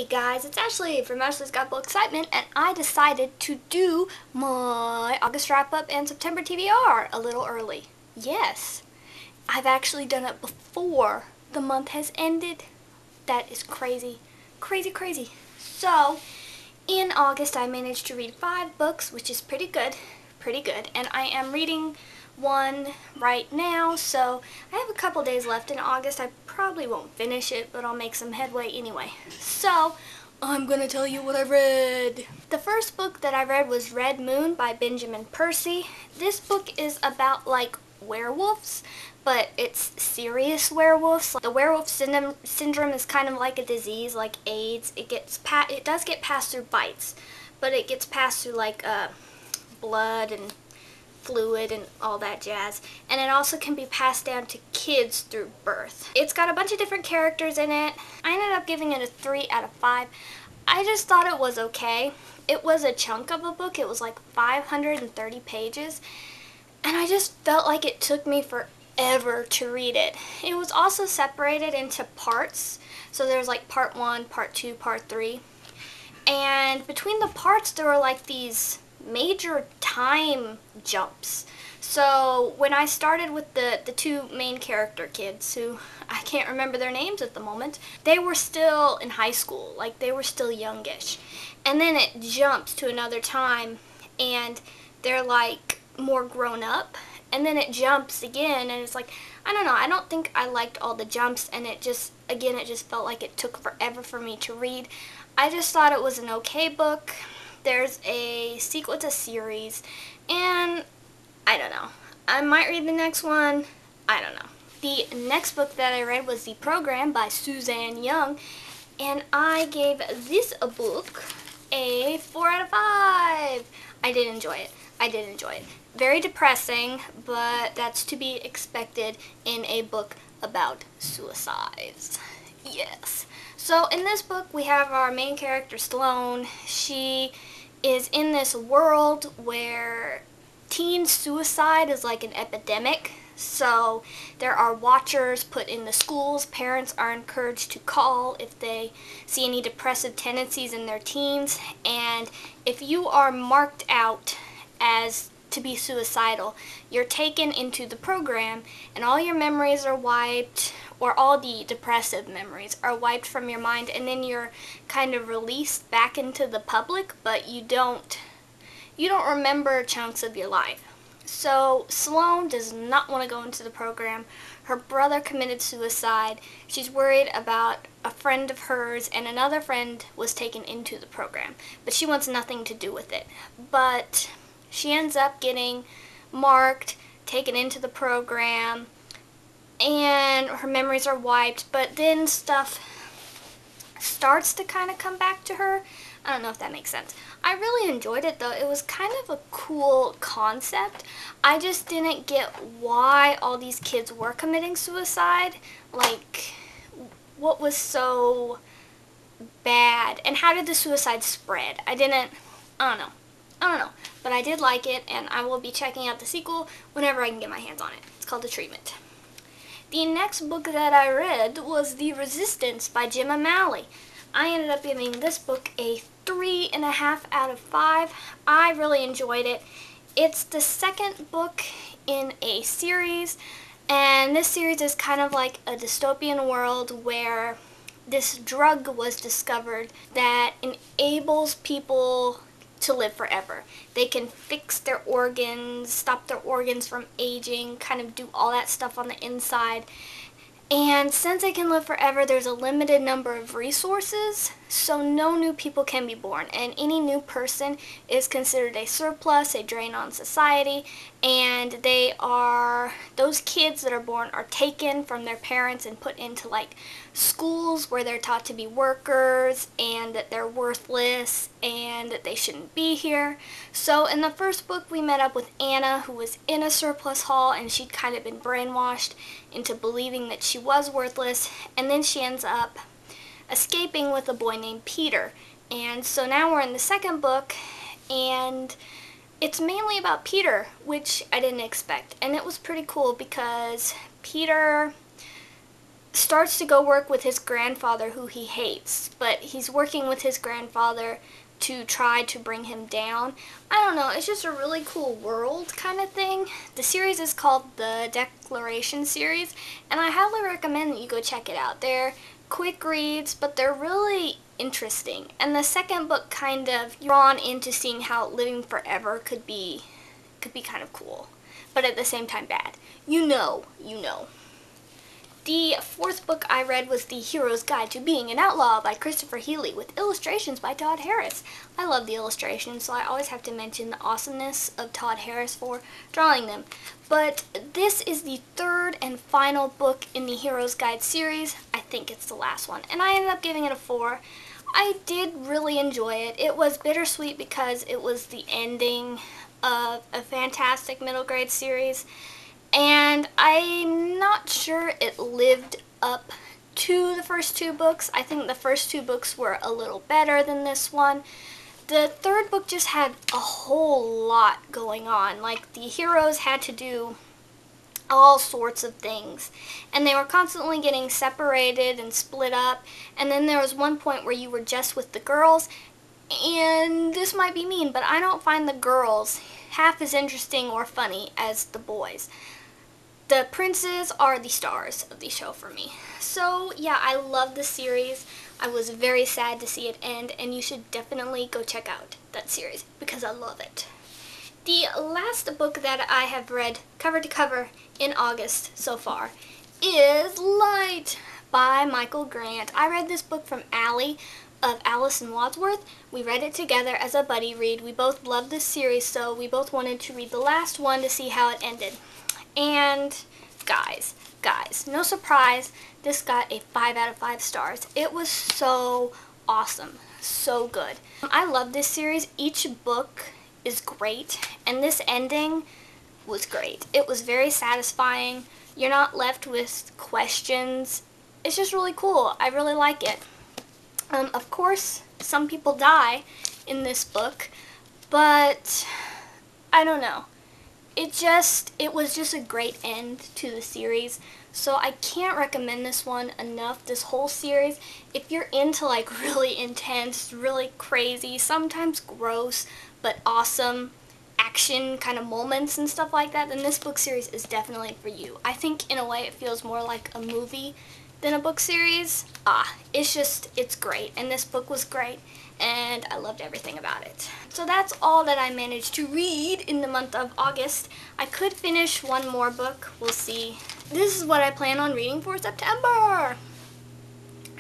guys, it's Ashley from Ashley's Got Book Excitement, and I decided to do my August wrap-up and September TBR a little early. Yes, I've actually done it before the month has ended. That is crazy. Crazy, crazy. So, in August I managed to read 5 books, which is pretty good, and I am reading one right now, so I have a couple days left in August. I probably won't finish it, but I'll make some headway anyway. So, I'm gonna tell you what I read. The first book that I read was Red Moon by Benjamin Percy. This book is about like werewolves, but it's serious werewolves. The werewolf syndrome is kind of like a disease like AIDS. It does get passed through bites, but it gets passed through like blood and fluid and all that jazz, and it also can be passed down to kids through birth. It's got a bunch of different characters in it. I ended up giving it a 3 out of 5. I just thought it was okay. It was a chunk of a book. It was like 530 pages, and I just felt like it took me forever to read it. It was also separated into parts, so there's like part 1, part 2, part 3, and between the parts there were like these major time jumps. So when I started with the 2 main character kids, who I can't remember their names at the moment, they were still in high school, like they were still youngish. And then it jumps to another time and they're like more grown up, and then it jumps again and it's like, I don't know, I don't think I liked all the jumps, and it just felt like it took forever for me to read. I just thought it was an okay book. There's a sequel, it's a series, and I don't know. I might read the next one. I don't know. The next book that I read was The Program by Suzanne Young, and I gave this book a 4 out of 5. I did enjoy it. Very depressing, but that's to be expected in a book about suicides. Yes. So in this book we have our main character Sloane. She is in this world where teen suicide is like an epidemic. So there are watchers put in the schools. Parents are encouraged to call if they see any depressive tendencies in their teens. And if you are marked out as to be suicidal, you're taken into the program and all your memories are wiped, or all the depressive memories are wiped from your mind, and then you're kind of released back into the public, but you don't remember chunks of your life. So Sloane does not want to go into the program. Her brother committed suicide. She's worried about a friend of hers, and another friend was taken into the program, but she wants nothing to do with it. But she ends up getting marked, taken into the program, and her memories are wiped, but then stuff starts to kind of come back to her. I don't know if that makes sense. I really enjoyed it though. It was kind of a cool concept. I just didn't get why all these kids were committing suicide. Like, what was so bad? And how did the suicide spread? I don't know. But I did like it, and I will be checking out the sequel whenever I can get my hands on it. It's called The Treatment. The next book that I read was The Resistance by Jim O'Malley. I ended up giving this book a 3.5 out of 5. I really enjoyed it. It's the second book in a series, and this series is kind of like a dystopian world where this drug was discovered that enables people to live forever. They can fix their organs, stop their organs from aging, kind of do all that stuff on the inside. And since they can live forever, there's a limited number of resources, so no new people can be born. And any new person is considered a surplus, a drain on society, and those kids that are born are taken from their parents and put into like schools where they're taught to be workers and that they're worthless and that they shouldn't be here. So in the first book we met up with Anna, who was in a surplus hall, and she'd kind of been brainwashed into believing that she was worthless, and then she ends up escaping with a boy named Peter. And so now we're in the second book, and it's mainly about Peter, which I didn't expect. And it was pretty cool because Peter starts to go work with his grandfather, who he hates, but he's working with his grandfather to try to bring him down. I don't know, it's just a really cool world kind of thing. The series is called the Declaration series, and I highly recommend that you go check it out. They're quick reads, but they're really interesting. And the second book kind of drawn into seeing how living forever could be kind of cool, but at the same time bad. You know. The fourth book I read was The Hero's Guide to Being an Outlaw by Christopher Healy with illustrations by Todd Harris. I love the illustrations, so I always have to mention the awesomeness of Todd Harris for drawing them. But this is the third and final book in the Hero's Guide series. I think it's the last one, and I ended up giving it a 4. I did really enjoy it. It was bittersweet because it was the ending of a fantastic middle grade series, and I'm not sure it lived up to the first 2 books. I think the first 2 books were a little better than this one. The third book just had a whole lot going on. Like, the heroes had to do all sorts of things, and they were constantly getting separated and split up, and then there was one point where you were just with the girls, and this might be mean, but I don't find the girls half as interesting or funny as the boys. The princes are the stars of the show for me. So yeah, I love the series. I was very sad to see it end, and you should definitely go check out that series because I love it. The last book that I have read cover to cover in August so far is Light by Michael Grant. I read this book from Allie of Alice and Wadsworth. We read it together as a buddy read. We both loved this series, so we both wanted to read the last one to see how it ended. And guys, no surprise, this got a 5 out of 5 stars. It was so awesome, so good. I love this series. Each book is great, and this ending was great. It was very satisfying. You're not left with questions. It's just really cool. I really like it. Of course, some people die in this book, but I don't know. It was just a great end to the series, so I can't recommend this one enough, this whole series. If you're into like really intense, really crazy, sometimes gross, but awesome action kind of moments and stuff like that, then this book series is definitely for you. I think in a way it feels more like a movie than a book series. It's great, and this book was great, and I loved everything about it. So that's all that I managed to read in the month of August. I could finish one more book, we'll see. This is what I plan on reading for September.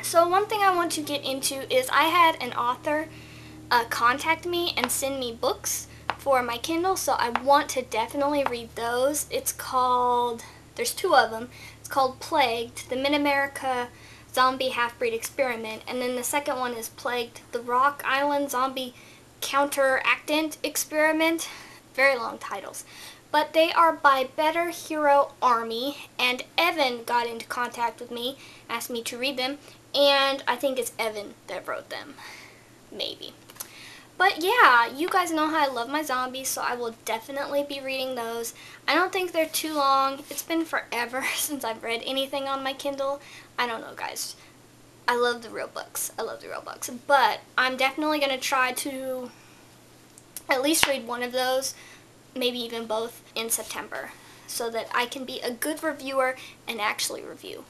So one thing I want to get into is I had an author contact me and send me books for my Kindle, so I want to definitely read those. It's called, there's 2 of them. It's called Plagued, the Mid-America Zombie Half-Breed Experiment, and then the second one is Plagued, the Rock Island Zombie Counteractant Experiment. Very long titles. But they are by Better Hero Army, and Evan got into contact with me, asked me to read them, and I think it's Evan that wrote them. Maybe. But yeah, you guys know how I love my zombies, so I will definitely be reading those. I don't think they're too long. It's been forever since I've read anything on my Kindle. I don't know, guys. I love the real books. I love the real books. But I'm definitely going to try to at least read one of those, maybe even both, in September, so that I can be a good reviewer and actually review.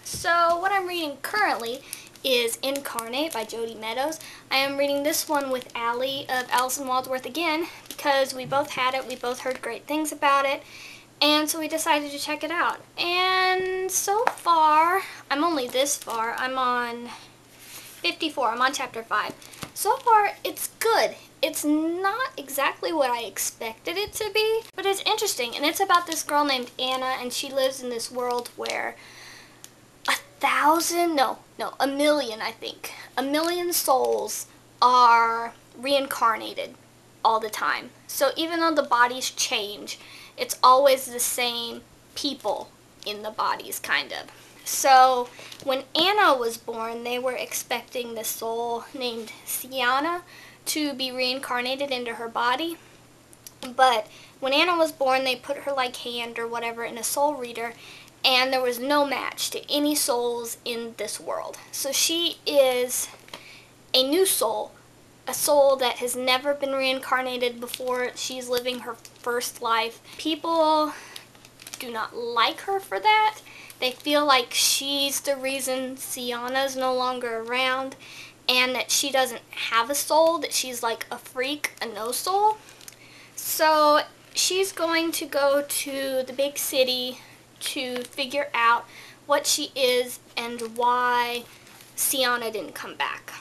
So what I'm reading currently is Incarnate by Jody Meadows. I am reading this one with Allie of Alice and Wadsworth again because we both had it, we both heard great things about it, and so we decided to check it out. And so far, I'm only this far, I'm on 54, I'm on chapter 5. So far, it's good. It's not exactly what I expected it to be, but it's interesting, and it's about this girl named Anna, and she lives in this world where a million, I think. A million souls are reincarnated all the time. So even though the bodies change, it's always the same people in the bodies, kind of. So when Anna was born, they were expecting this soul named Sienna to be reincarnated into her body. But when Anna was born, they put her like hand or whatever in a soul reader, and there was no match to any souls in this world. So she is a new soul, a soul that has never been reincarnated before. She's living her first life. People do not like her for that. They feel like she's the reason Sienna's no longer around, and that she doesn't have a soul, that she's like a freak, a no soul. So she's going to go to the big city to figure out what she is and why Sienna didn't come back.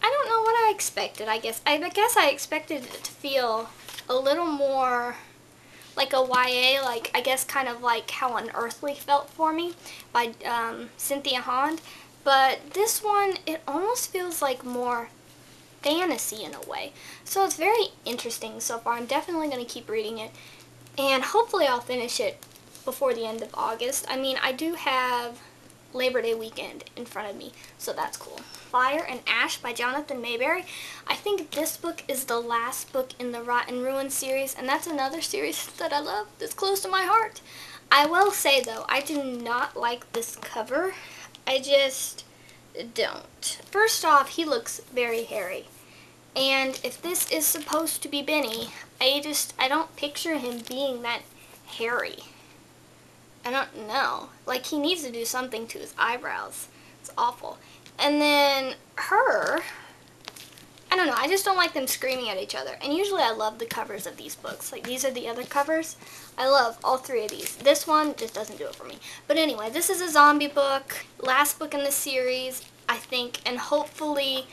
I don't know what I expected, I guess. I expected it to feel a little more like a YA, like I guess kind of like how Unearthly felt for me by Cynthia Hond. But this one, it almost feels like more fantasy in a way. So it's very interesting so far. I'm definitely going to keep reading it. And hopefully I'll finish it before the end of August. I mean, I do have Labor Day weekend in front of me, so that's cool. Fire and Ash by Jonathan Mayberry. I think this book is the last book in the Rot and Ruin series, and that's another series that I love that's close to my heart. I will say, though, I do not like this cover. I just don't. First off, he looks very hairy. And if this is supposed to be Benny, I don't picture him being that hairy. I don't know. Like, he needs to do something to his eyebrows. It's awful. And then her, I don't know. I just don't like them screaming at each other. And usually I love the covers of these books. Like, these are the other covers. I love all three of these. This one just doesn't do it for me. But anyway, this is a zombie book. Last book in the series, I think. And hopefully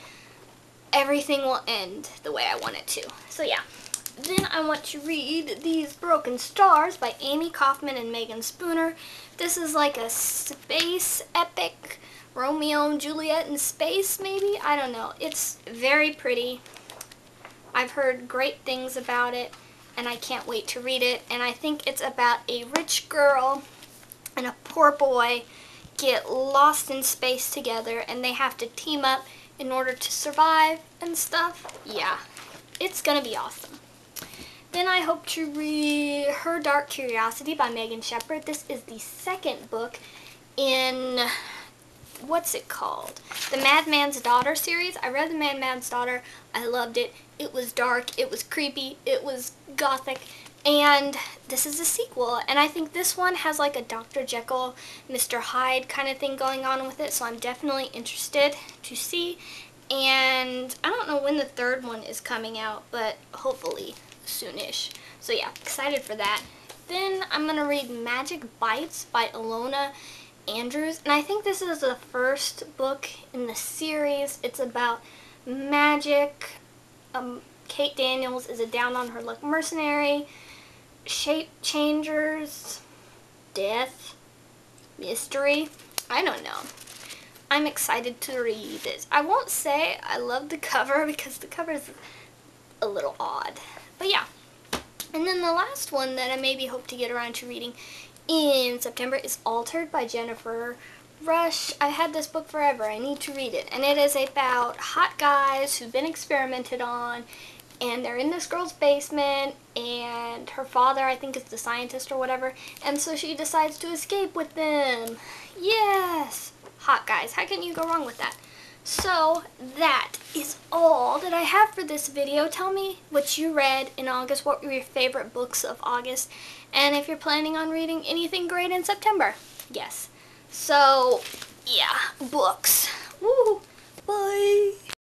everything will end the way I want it to. So yeah. Then I want to read These Broken Stars by Amy Kaufman and Megan Spooner. This is like a space epic, Romeo and Juliet in space maybe? I don't know. It's very pretty. I've heard great things about it, and I can't wait to read it. And I think it's about a rich girl and a poor boy get lost in space together, and they have to team up in order to survive and stuff. Yeah, it's gonna be awesome. Then I hope to read Her Dark Curiosity by Megan Shepherd. This is the second book in, what's it called? The Madman's Daughter series. I read The Madman's Daughter. I loved it. It was dark. It was creepy. It was gothic. And this is a sequel. And I think this one has like a Dr. Jekyll, Mr. Hyde kind of thing going on with it. So I'm definitely interested to see. And I don't know when the third one is coming out, but hopefully soonish. So yeah, excited for that. Then I'm going to read Magic Bites by Alona Andrews. And I think this is the first book in the series. It's about magic. Kate Daniels is a down-on-her-luck mercenary. Shape changers. Death. Mystery. I don't know. I'm excited to read this. I won't say I love the cover because the cover is a little odd. But yeah. And then the last one that I maybe hope to get around to reading in September is Altered by Jennifer Rush. I had this book forever. I need to read it. And it is about hot guys who've been experimented on, and they're in this girl's basement, and her father, I think, is the scientist or whatever, and so she decides to escape with them. Yes! Hot guys. How can you go wrong with that? So, that is all that I have for this video. Tell me what you read in August. What were your favorite books of August? And if you're planning on reading anything great in September. Yes. So, yeah, books. Woo! Bye!